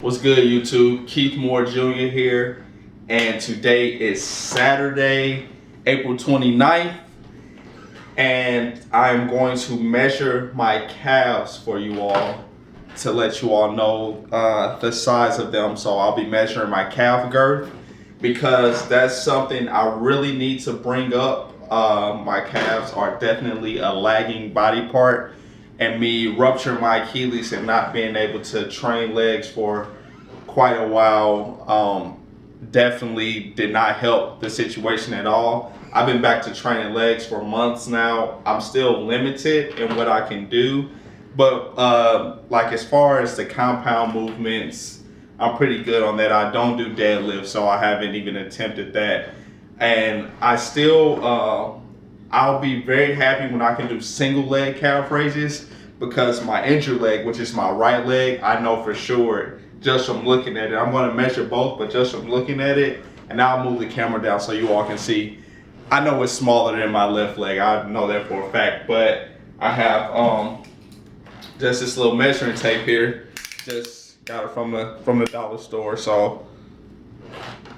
What's good, YouTube? Keith Moore Jr. here, and today is Saturday, April 29th, and I'm going to measure my calves for you all to let you all know the size of them. So I'll be measuring my calf girth because that's something I really need to bring up. My calves are definitely a lagging body part, and me rupturing my Achilles and not being able to train legs for quite a while definitely did not help the situation at all. I've been back to training legs for months now. I'm still limited in what I can do, but like as far as the compound movements, I'm pretty good on that. I don't do deadlifts, so I haven't even attempted that. And I still, I'll be very happy when I can do single leg calf raises because my injured leg, which is my right leg, I know for sure just from looking at it. I'm going to measure both, but just from looking at it, and I'll move the camera down so you all can see. I know it's smaller than my left leg. I know that for a fact, but I have just this little measuring tape here. Just got it from the dollar store, so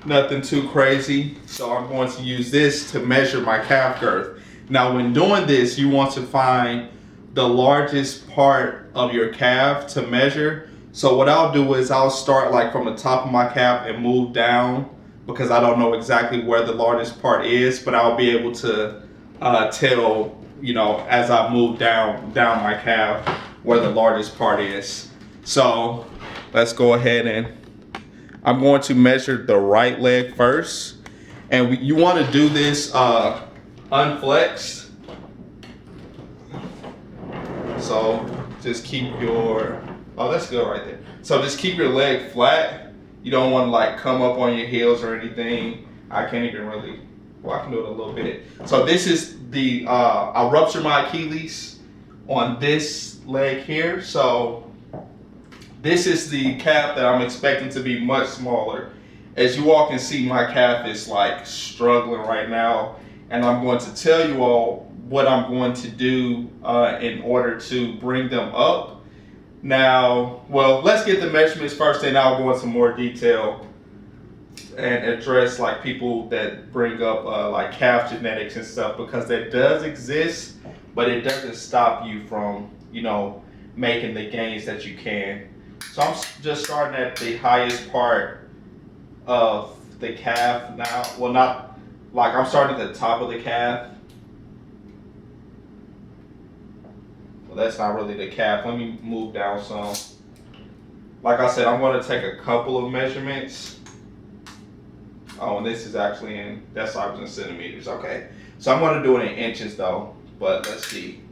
nothing too crazy. So I'm going to use this to measure my calf girth. Now, when doing this, you want to find the largest part of your calf to measure. So what I'll do is I'll start like from the top of my calf and move down because I don't know exactly where the largest part is, but I'll be able to tell, you know, as I move down my calf where the largest part is. So let's go ahead and I'm going to measure the right leg first. And you want to do this unflexed. So just keep your, oh, that's good right there. So just keep your leg flat. You don't want to like come up on your heels or anything. I can't even really, well, I can do it a little bit. So this is the, I ruptured my Achilles on this leg here. So this is the calf that I'm expecting to be much smaller. As you all can see, my calf is like struggling right now. And I'm going to tell you all what I'm going to do in order to bring them up. Now, well, let's get the measurements first, and I'll go into more detail and address like people that bring up like calf genetics and stuff, because that does exist, but it doesn't stop you from, you know, making the gains that you can. So I'm just starting at the highest part of the calf now. Well, not like I'm starting at the top of the calf. That's not really the calf. Let me move down some. Like I said, I'm going to take a couple of measurements. Oh, and this is actually in decibels and centimeters. Okay. So I'm going to do it in inches though, but let's see.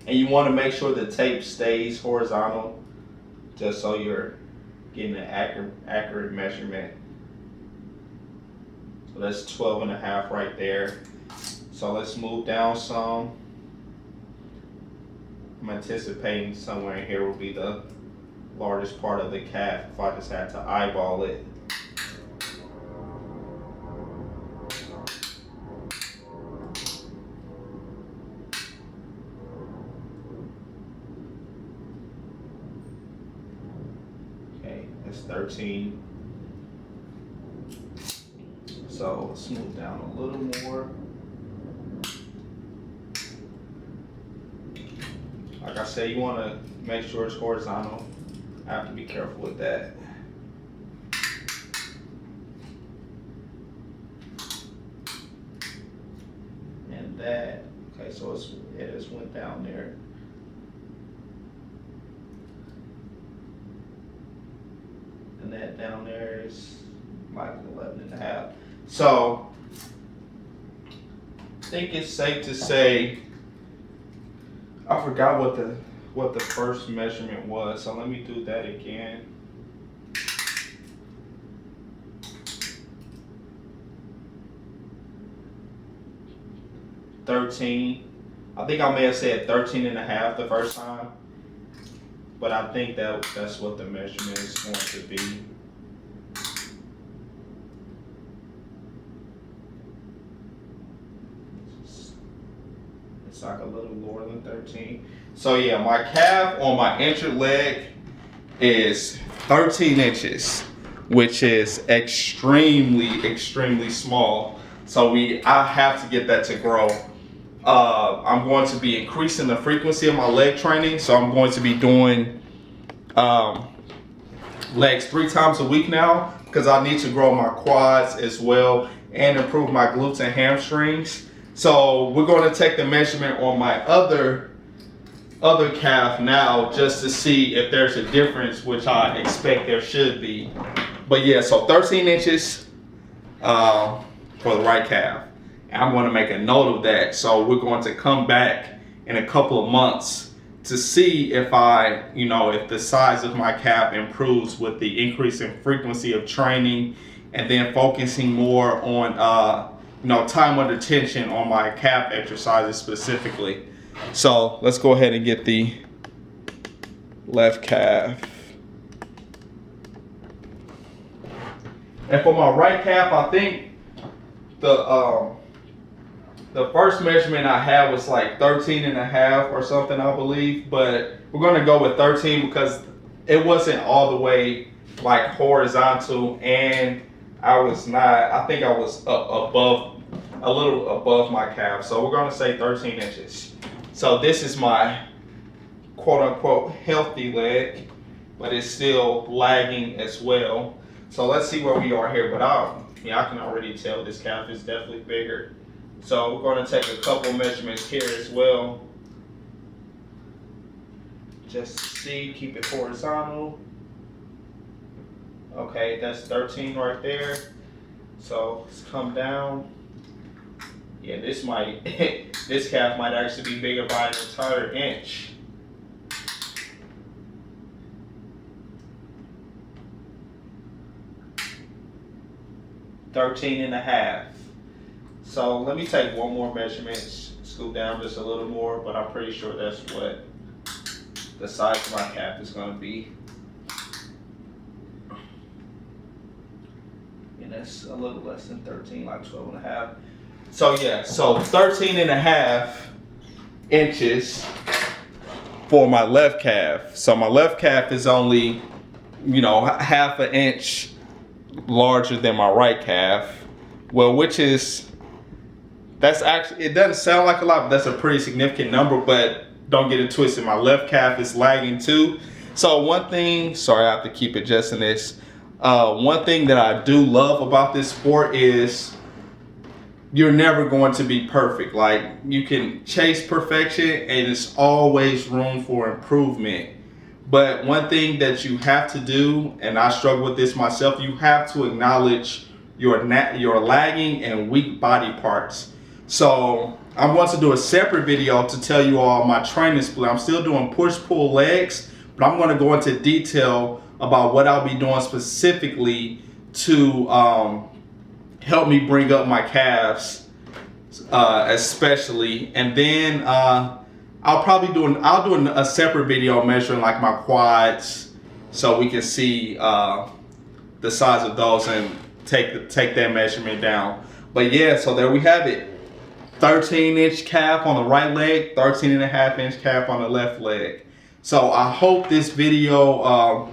And you want to make sure the tape stays horizontal just so you're getting an accurate measurement. So that's 12 and a half right there. So let's move down some. I'm anticipating somewhere in here will be the largest part of the calf if I just had to eyeball it. Okay, that's 13. So let's move down a little more. Like I said, you want to make sure it's horizontal. I have to be careful with that. And that, okay, so it just went down there. And that down there is like 11 and a half. So I think it's safe to say, I forgot what the first measurement was, so let me do that again. $13. I think I may have said 13 and a half the first time, but I think that's what the measurement is going to be. It's like a little lower than 13. So yeah, my calf on my injured leg is 13 inches, which is extremely small. So I have to get that to grow. I'm going to be increasing the frequency of my leg training. So I'm going to be doing legs 3 times a week now, because I need to grow my quads as well and improve my glutes and hamstrings. So we're going to take the measurement on my other calf now, just to see if there's a difference, which I expect there should be. But yeah, so 13 inches for the right calf. And I'm going to make a note of that. So we're going to come back in a couple of months to see if if the size of my calf improves with the increase in frequency of training, and then focusing more on time under tension on my calf exercises specifically. So let's go ahead and get the left calf. And for my right calf, I think the first measurement I had was like 13 and a half or something, I believe. But we're going to go with 13 because it wasn't all the way like horizontal, and I think I was a little above my calf. So we're going to say 13 inches. So this is my quote unquote healthy leg, but it's still lagging as well. So let's see where we are here. But I can already tell this calf is definitely bigger. So we're going to take a couple measurements here as well, just to see, keep it horizontal. Okay, that's 13 right there. So let's come down. Yeah, this calf might actually be bigger by an entire inch. $13 and a half. So let me take one more measurement, scoot down just a little more, but I'm pretty sure that's what the size of my calf is going to be. And that's a little less than 13, like 12 and a half. So yeah, so 13 and a half inches for my left calf. So my left calf is only, half an inch larger than my right calf. Well, that's actually, it doesn't sound like a lot, but that's a pretty significant number. But don't get it twisted, my left calf is lagging too. So one thing, sorry, I have to keep adjusting this. One thing that I do love about this sport is you're never going to be perfect. Like, you can chase perfection and there's always room for improvement. But one thing that you have to do, and I struggle with this myself, you have to acknowledge your lagging and weak body parts. So I'm going to do a separate video to tell you all my training split. I'm still doing push-pull legs, but I'm going to go into detail about what I'll be doing specifically to help me bring up my calves, especially. And then I'll do a separate video measuring like my quads, so we can see the size of those and take that measurement down. But yeah, so there we have it. 13-inch calf on the right leg, 13 and a half inch calf on the left leg. So I hope this video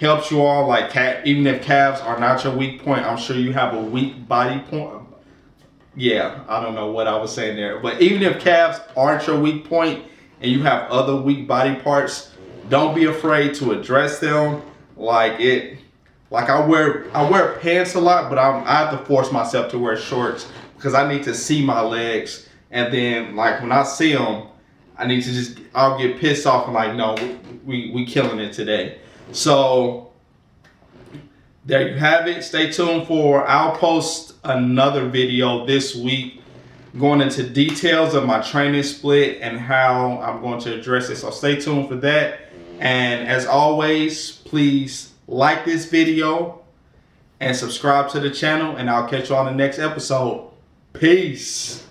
helps you all. Like, even if calves are not your weak point, I'm sure you have a weak body point. Yeah, I don't know what I was saying there. But even if calves aren't your weak point and you have other weak body parts, don't be afraid to address them. Like I wear pants a lot, but I have to force myself to wear shorts because I need to see my legs. And then, like, when I see them, I'll get pissed off and like, no, we killing it today. So there you have it. Stay tuned I'll post another video this week going into details of my training split and how I'm going to address it. So stay tuned for that. And as always, please like this video and subscribe to the channel, and I'll catch you on the next episode. Peace.